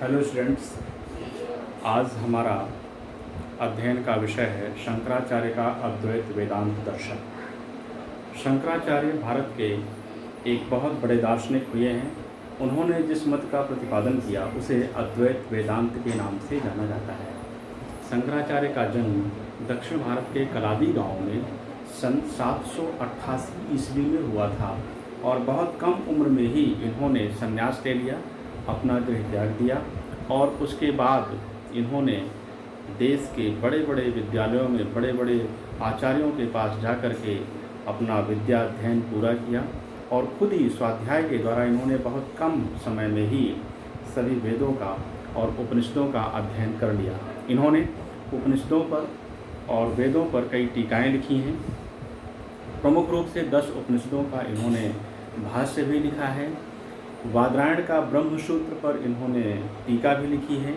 Hello students, आज हमारा अध्ययन का विषय है शंकराचार्य का अद्वैत वेदांत दर्शन। शंकराचार्य भारत के एक बहुत बड़े दार्शनिक हुए हैं। उन्होंने जिस मत का प्रतिपादन किया उसे अद्वैत वेदांत के नाम से जाना जाता है। शंकराचार्य का जन्म दक्षिण भारत के कलादी गांव में सन 788 ईस्वी में हुआ था और बहुत कम उम्र में ही इन्होंने संन्यास ले लिया, अपना गृह त्याग दिया और उसके बाद इन्होंने देश के बड़े बड़े विद्यालयों में बड़े बड़े आचार्यों के पास जाकर के अपना विद्या अध्ययन पूरा किया और खुद ही स्वाध्याय के द्वारा इन्होंने बहुत कम समय में ही सभी वेदों का और उपनिषदों का अध्ययन कर लिया। इन्होंने उपनिषदों पर और वेदों पर कई टीकाएँ लिखी हैं। प्रमुख रूप से 10 उपनिषदों का इन्होंने भाष्य भी लिखा है। वादरायण का ब्रह्मसूत्र पर इन्होंने टीका भी लिखी है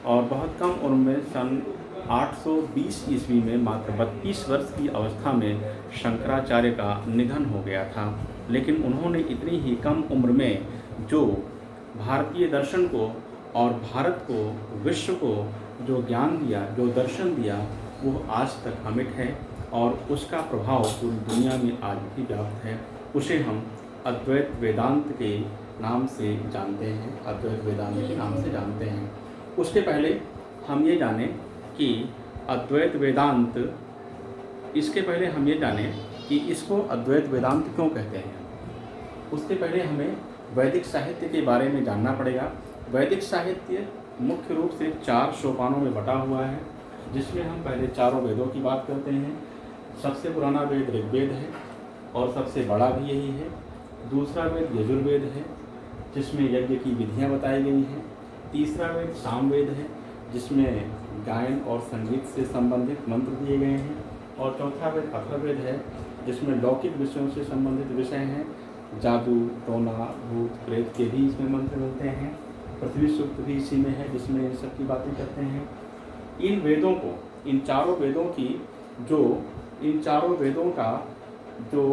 और बहुत कम उम्र में सन 820 ईस्वी में मात्र 32 वर्ष की अवस्था में शंकराचार्य का निधन हो गया था। लेकिन उन्होंने इतनी ही कम उम्र में जो भारतीय दर्शन को और भारत को, विश्व को जो ज्ञान दिया, जो दर्शन दिया, वो आज तक अमिट है और उसका प्रभाव पूरी दुनिया में आज भी व्याप्त है। उसे हम अद्वैत वेदांत के नाम से जानते हैं, अद्वैत वेदांत के नाम से जानते हैं। उसके पहले हम ये जानें कि अद्वैत वेदांत, इसके पहले हम ये जानें कि इसको अद्वैत वेदांत क्यों कहते हैं। उसके पहले हमें वैदिक साहित्य के बारे में जानना पड़ेगा। वैदिक साहित्य मुख्य रूप से 4 सोपानों में बटा हुआ है, जिसमें हम पहले चारों वेदों की बात करते हैं। सबसे पुराना वेद ऋग्वेद है और सबसे बड़ा भी यही है। दूसरा वेद यजुर्वेद है, जिसमें यज्ञ की विधियाँ बताई गई हैं। तीसरा वेद सामवेद है, जिसमें गायन और संगीत से संबंधित मंत्र दिए गए हैं। और चौथा वेद अथर्ववेद है, जिसमें लौकिक विषयों से संबंधित विषय हैं। जादू, टोना, भूत प्रेत के भी इसमें मंत्र मिलते हैं। पृथ्वी सूक्त भी इसी में है, जिसमें इन सब की बातें करते हैं। इन वेदों को, इन चारों वेदों का जो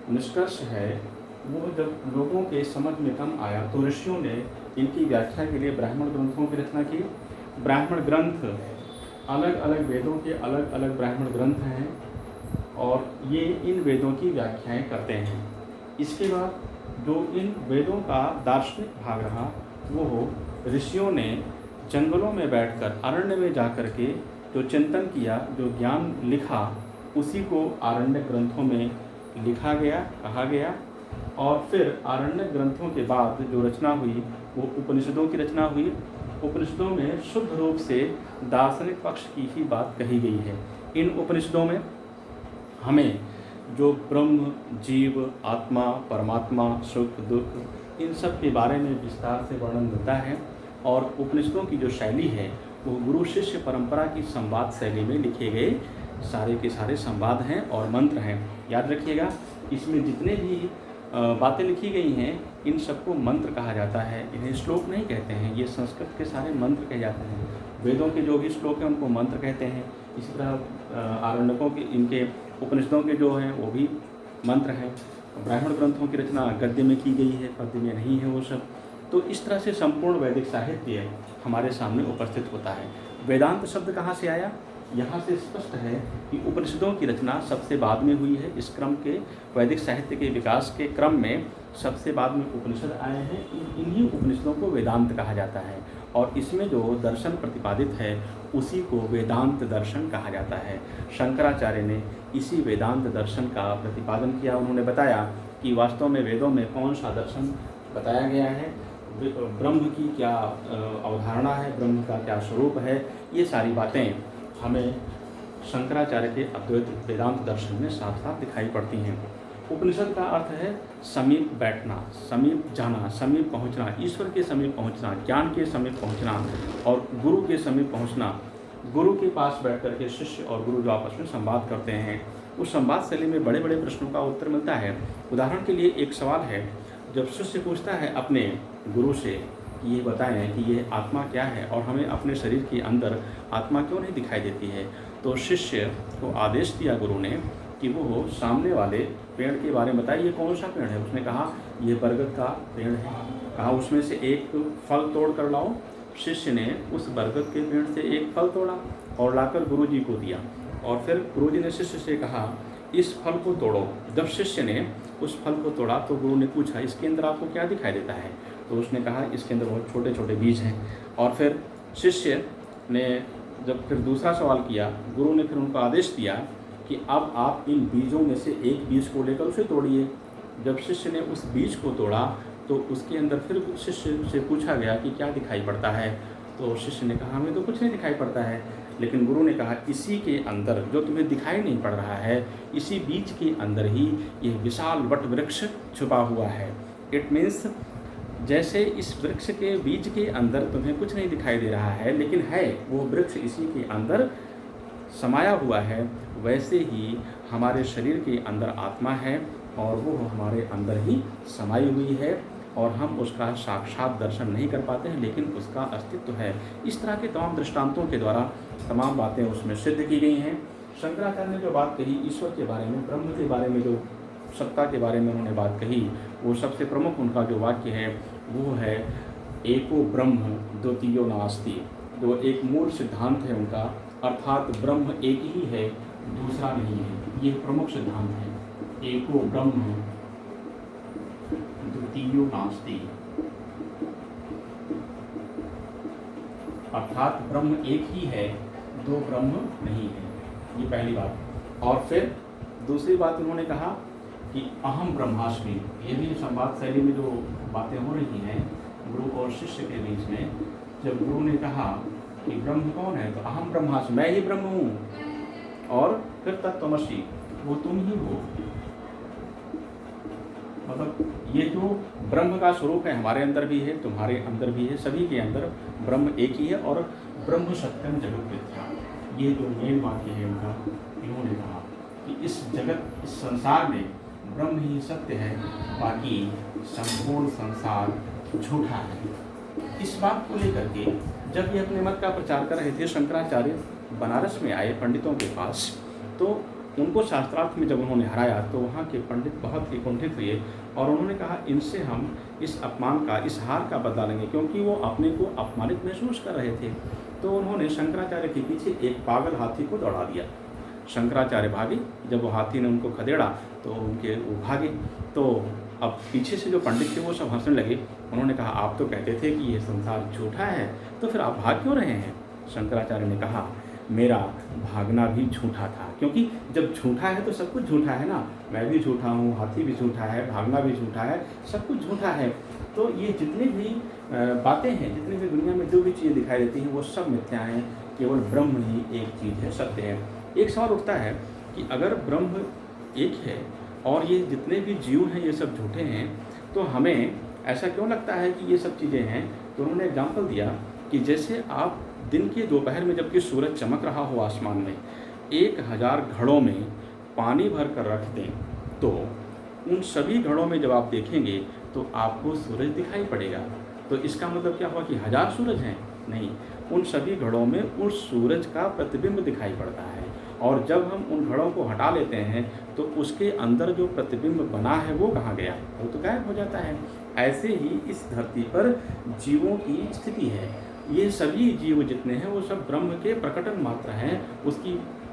निष्कर्ष है, वो जब लोगों के समझ में कम आया तो ऋषियों ने इनकी व्याख्या के लिए ब्राह्मण ग्रंथों की रचना की। ब्राह्मण ग्रंथ, अलग अलग वेदों के अलग अलग ब्राह्मण ग्रंथ हैं और ये इन वेदों की व्याख्याएं करते हैं। इसके बाद जो इन वेदों का दार्शनिक भाग रहा, वो ऋषियों ने जंगलों में बैठकर, अरण्य में जाकर के जो चिंतन किया, जो ज्ञान लिखा, उसी को आरण्य ग्रंथों में लिखा गया, कहा गया। और फिर आरण्य ग्रंथों के बाद जो रचना हुई वो उपनिषदों की रचना हुई। उपनिषदों में शुद्ध रूप से दार्शनिक पक्ष की ही बात कही गई है। इन उपनिषदों में हमें जो ब्रह्म, जीव, आत्मा, परमात्मा, सुख, दुख, इन सब के बारे में विस्तार से वर्णन मिलता है। और उपनिषदों की जो शैली है वो गुरु शिष्य परंपरा की संवाद शैली में लिखे गए सारे के सारे संवाद हैं और मंत्र हैं। याद रखिएगा, इसमें जितने भी बातें लिखी गई हैं, इन सबको मंत्र कहा जाता है। इन्हें श्लोक नहीं कहते हैं, ये संस्कृत के सारे मंत्र कहे जाते हैं। वेदों के जो भी श्लोक हैं उनको मंत्र कहते हैं। इसी तरह आरण्यकों के, इनके उपनिषदों के जो हैं वो भी मंत्र हैं। ब्राह्मण ग्रंथों की रचना गद्य में की गई है, पद्य में नहीं है वो सब। तो इस तरह से संपूर्ण वैदिक साहित्य हमारे सामने उपस्थित होता है। वेदांत शब्द कहाँ से आया? यहाँ से स्पष्ट है कि उपनिषदों की रचना सबसे बाद में हुई है। इस क्रम के, वैदिक साहित्य के विकास के क्रम में सबसे बाद में उपनिषद आए हैं। इन्हीं उपनिषदों को वेदांत कहा जाता है और इसमें जो दर्शन प्रतिपादित है उसी को वेदांत दर्शन कहा जाता है। शंकराचार्य ने इसी वेदांत दर्शन का प्रतिपादन किया। उन्होंने बताया कि वास्तव में वेदों में कौन सा दर्शन बताया गया है, ब्रह्म की क्या अवधारणा है, ब्रह्म का क्या स्वरूप है। ये सारी बातें हमें शंकराचार्य के अद्वैत वेदांत दर्शन में साथ साथ दिखाई पड़ती हैं। उपनिषद का अर्थ है समीप बैठना, समीप जाना, समीप पहुंचना, ईश्वर के समीप पहुंचना, ज्ञान के समीप पहुंचना और गुरु के समीप पहुंचना। गुरु के पास बैठ कर के शिष्य और गुरु जो आपस में संवाद करते हैं, उस संवाद शैली में बड़े बड़े प्रश्नों का उत्तर मिलता है। उदाहरण के लिए एक सवाल है, जब शिष्य पूछता है अपने गुरु से ये बताएं कि ये आत्मा क्या है और हमें अपने शरीर के अंदर आत्मा क्यों नहीं दिखाई देती है, तो शिष्य को आदेश दिया गुरु ने कि वो सामने वाले पेड़ के बारे में बताइए, कौन सा पेड़ है। उसने कहा ये बरगद का पेड़ है। कहा उसमें से एक फल तोड़ कर लाओ। शिष्य ने उस बरगद के पेड़ से एक फल तोड़ा और लाकर गुरु जी को दिया, और फिर गुरु जी ने शिष्य से कहा इस फल को तोड़ो। जब शिष्य ने उस फल को तोड़ा तो गुरु ने पूछा इसके अंदर आपको क्या दिखाई देता है? तो उसने कहा इसके अंदर बहुत छोटे छोटे बीज हैं। और फिर शिष्य ने जब फिर दूसरा सवाल किया, गुरु ने फिर उनको आदेश दिया कि अब आप इन बीजों में से एक बीज को लेकर उसे तोड़िए। जब शिष्य ने उस बीज को तोड़ा तो उसके अंदर फिर शिष्य से पूछा गया कि क्या दिखाई पड़ता है? तो शिष्य ने कहा हमें तो कुछ नहीं दिखाई पड़ता है। लेकिन गुरु ने कहा इसी के अंदर जो तुम्हें दिखाई नहीं पड़ रहा है, इसी बीज के अंदर ही ये विशाल वट वृक्ष छुपा हुआ है। इट मीन्स जैसे इस वृक्ष के बीज के अंदर तुम्हें कुछ नहीं दिखाई दे रहा है, लेकिन है वो वृक्ष इसी के अंदर समाया हुआ है, वैसे ही हमारे शरीर के अंदर आत्मा है और वो हमारे अंदर ही समाई हुई है और हम उसका साक्षात दर्शन नहीं कर पाते हैं, लेकिन उसका अस्तित्व है। इस तरह के तमाम दृष्टांतों के द्वारा तमाम बातें उसमें सिद्ध की गई हैं। शंकराचार्य ने जो बात कही ईश्वर के बारे में, ब्रह्म के बारे में, जो सत्ता के बारे में उन्होंने बात कही, वो सबसे प्रमुख उनका जो वाक्य है वो है एको ब्रह्म द्वितीयो नास्ति। जो एक मूल सिद्धांत है उनका, अर्थात ब्रह्म एक ही है, दूसरा नहीं है। ये प्रमुख सिद्धांत है, एको ब्रह्म द्वितीयो नास्ति, अर्थात ब्रह्म एक ही है, दो ब्रह्म नहीं है। ये पहली बात। और फिर दूसरी बात उन्होंने कहा कि अहम ब्रह्मास्मि। ये भी संवाद शैली में जो बातें हो रही हैं गुरु और शिष्य के बीच में, जब गुरु ने कहा कि ब्रह्म कौन है, तो अहम ब्रह्मास्मि, मैं ही ब्रह्म हूँ। और फिर तत्त्वमसि, वो तुम ही हो। मतलब ये जो ब्रह्म का स्वरूप है हमारे अंदर भी है, तुम्हारे अंदर भी है, सभी के अंदर ब्रह्म एक ही है। और ब्रह्म सत्यम जगत मिथ्या, ये जो मेन वाक्य है उनका, इन्होंने कहा कि इस जगत, इस संसार में ब्रह्म ही सत्य है, बाकी संपूर्ण संसार झूठा है। इस बात को लेकर के जब ये अपने मत का प्रचार कर रहे थे, शंकराचार्य बनारस में आए पंडितों के पास, तो उनको शास्त्रार्थ में जब उन्होंने हराया तो वहाँ के पंडित बहुत ही कुंठित हुए और उन्होंने कहा इनसे हम इस अपमान का, इस हार का बदला लेंगे, क्योंकि वो अपने को अपमानित महसूस कर रहे थे। तो उन्होंने शंकराचार्य के पीछे एक पागल हाथी को दौड़ा दिया। शंकराचार्य भागे, जब वो हाथी ने उनको खदेड़ा तो वो भागे। तो अब पीछे से जो पंडित थे वो सब हंसने लगे। उन्होंने कहा आप तो कहते थे कि ये संसार झूठा है, तो फिर आप भाग क्यों रहे हैं? शंकराचार्य ने कहा मेरा भागना भी झूठा था, क्योंकि जब झूठा है तो सब कुछ झूठा है ना। मैं भी झूठा हूँ, हाथी भी झूठा है, भागना भी झूठा है, सब कुछ झूठा है। तो ये जितनी भी बातें हैं, जितनी भी दुनिया में जो भी चीज़ें दिखाई देती हैं वो सब मिथ्या हैं, केवल ब्रह्म ही एक चीज़ है, सत्य है। एक सवाल उठता है कि अगर ब्रह्म एक है और ये जितने भी जीव हैं ये सब झूठे हैं, तो हमें ऐसा क्यों लगता है कि ये सब चीज़ें हैं? तो उन्होंने एग्जाम्पल दिया कि जैसे आप दिन के दोपहर में जबकि सूरज चमक रहा हो आसमान में, 1000 घड़ों में पानी भर कर रख दें, तो उन सभी घड़ों में जब आप देखेंगे तो आपको सूरज दिखाई पड़ेगा। तो इसका मतलब क्या हुआ कि 1000 सूरज हैं? नहीं, उन सभी घड़ों में उस सूरज का प्रतिबिंब दिखाई पड़ता है। और जब हम उन घड़ों को हटा लेते हैं तो उसके अंदर जो प्रतिबिंब बना है वो कहाँ गया? वो तो गायब हो जाता है। ऐसे ही इस धरती पर जीवों की स्थिति है। ये सभी जीव जितने हैं वो सब ब्रह्म के प्रकटन मात्र हैं,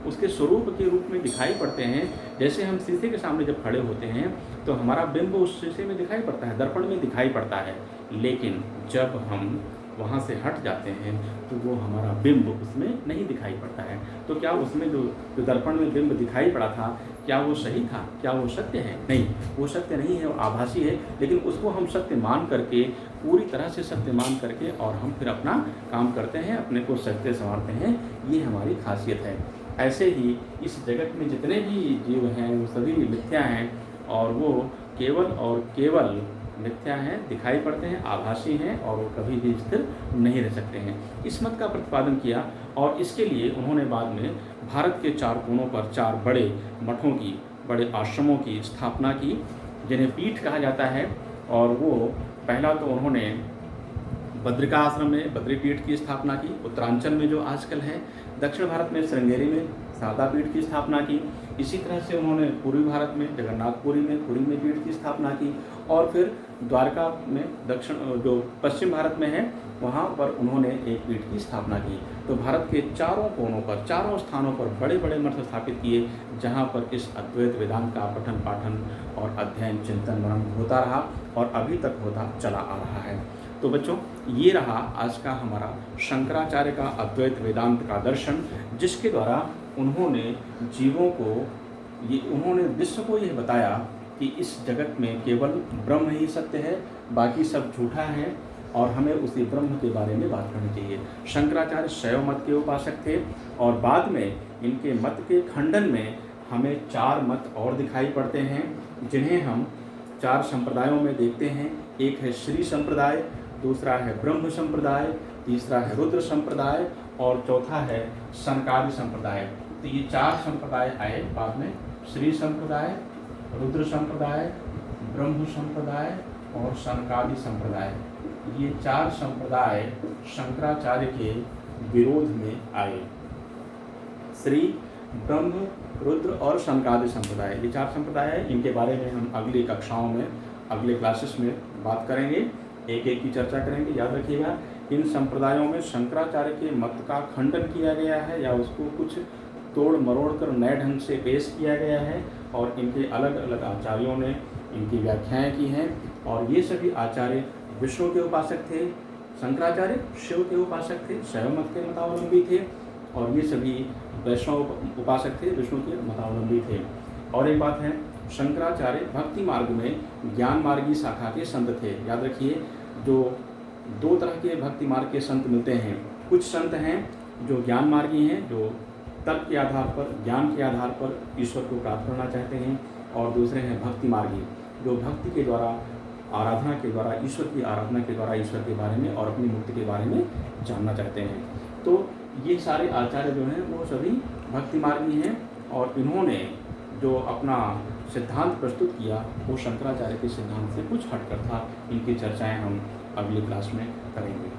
उसके स्वरूप के रूप में दिखाई पड़ते हैं। जैसे हम शीशे के सामने जब खड़े होते हैं तो हमारा बिंब उस शीशे में दिखाई पड़ता है, दर्पण में दिखाई पड़ता है, लेकिन जब हम वहाँ से हट जाते हैं तो वो हमारा बिंब उसमें नहीं दिखाई पड़ता है। तो क्या उसमें जो दर्पण में बिंब दिखाई पड़ा था, क्या वो सही था? क्या वो सत्य है? नहीं, वो सत्य नहीं है, वो आभासी है। लेकिन उसको हम सत्य मान करके, पूरी तरह से सत्य मान करके और हम फिर अपना काम करते हैं, अपने को सत्य संवारते हैं। ये हमारी खासियत है। ऐसे ही इस जगत में जितने भी जीव हैं वो सभी मिथ्या हैं और वो केवल और केवल मिथ्या हैं, दिखाई पड़ते हैं, आभासी हैं और वो कभी भी स्थिर नहीं रह सकते हैं। इस मत का प्रतिपादन किया और इसके लिए उन्होंने बाद में भारत के 4 कोनों पर 4 बड़े मठों की, बड़े आश्रमों की स्थापना की, जिन्हें पीठ कहा जाता है। और वो पहला तो उन्होंने बद्रिका आश्रम में बद्री पीठ की स्थापना की, उत्तरांचल में जो आजकल है, दक्षिण भारत में श्रृंगेरी में शारदा पीठ की स्थापना की। इसी तरह से उन्होंने पूर्वी भारत में जगन्नाथपुरी में पुरी में पीठ की स्थापना की, और फिर द्वारका में दक्षिण जो पश्चिम भारत में है वहाँ पर उन्होंने एक पीठ की स्थापना की। तो भारत के चारों कोनों पर, चारों स्थानों पर बड़े बड़े मठ स्थापित किए, जहाँ पर इस अद्वैत वेदांत का पठन पाठन और अध्ययन चिंतन मनन होता रहा और अभी तक होता चला आ रहा है। तो बच्चों, ये रहा आज का हमारा शंकराचार्य का अद्वैत वेदांत का दर्शन, जिसके द्वारा उन्होंने जीवों को उन्होंने विश्व को यह बताया कि इस जगत में केवल ब्रह्म ही सत्य है, बाकी सब झूठा है, और हमें उसी ब्रह्म के बारे में बात करनी चाहिए। शंकराचार्य शैव मत के उपासक थे, और बाद में इनके मत के खंडन में हमें 4 मत और दिखाई पड़ते हैं, जिन्हें हम 4 संप्रदायों में देखते हैं। एक है श्री संप्रदाय, दूसरा है ब्रह्म संप्रदाय, तीसरा है रुद्र संप्रदाय, और चौथा है सनकादि संप्रदाय। तो ये 4 संप्रदाय आए बाद में, श्री संप्रदाय, रुद्र संप्रदाय, ब्रह्म संप्रदाय और सनकादि संप्रदाय। ये 4 संप्रदाय शंकराचार्य के विरोध में आए। श्री, ब्रह्म, रुद्र और सनकादि संप्रदाय, ये 4 संप्रदाय है। इनके बारे में हम अगली कक्षाओं में, अगले क्लासेस में बात करेंगे, एक एक की चर्चा करेंगे। याद रखिएगा, इन संप्रदायों में शंकराचार्य के मत का खंडन किया गया है या उसको कुछ तोड़ मरोड़ कर नए ढंग से पेश किया गया है, और इनके अलग अलग आचार्यों ने इनकी व्याख्याएं की हैं। और ये सभी आचार्य विष्णु के उपासक थे, शंकराचार्य शिव के उपासक थे, शैव मत के मतावलंबी थे, और ये सभी वैष्णव उपासक थे, विष्णु के मतावलंबी थे। और एक बात है, शंकराचार्य भक्ति मार्ग में ज्ञान मार्गी शाखा के संत थे। याद रखिए, जो 2 तरह के भक्ति मार्ग के संत मिलते हैं। कुछ संत हैं जो ज्ञान मार्गी हैं, जो तर्क के आधार पर, ज्ञान के आधार पर ईश्वर को प्राप्त करना चाहते हैं, और दूसरे हैं भक्ति मार्गी, जो भक्ति के द्वारा, आराधना के द्वारा, ईश्वर की आराधना के द्वारा ईश्वर के बारे में और अपनी मुक्ति के बारे में जानना चाहते हैं। तो ये सारे आचार्य जो हैं वो सभी भक्ति मार्गी हैं, और इन्होंने जो अपना सिद्धांत प्रस्तुत किया वो शंकराचार्य के सिद्धांत से कुछ हटकर था। इनकी चर्चाएं हम अगली क्लास में करेंगे।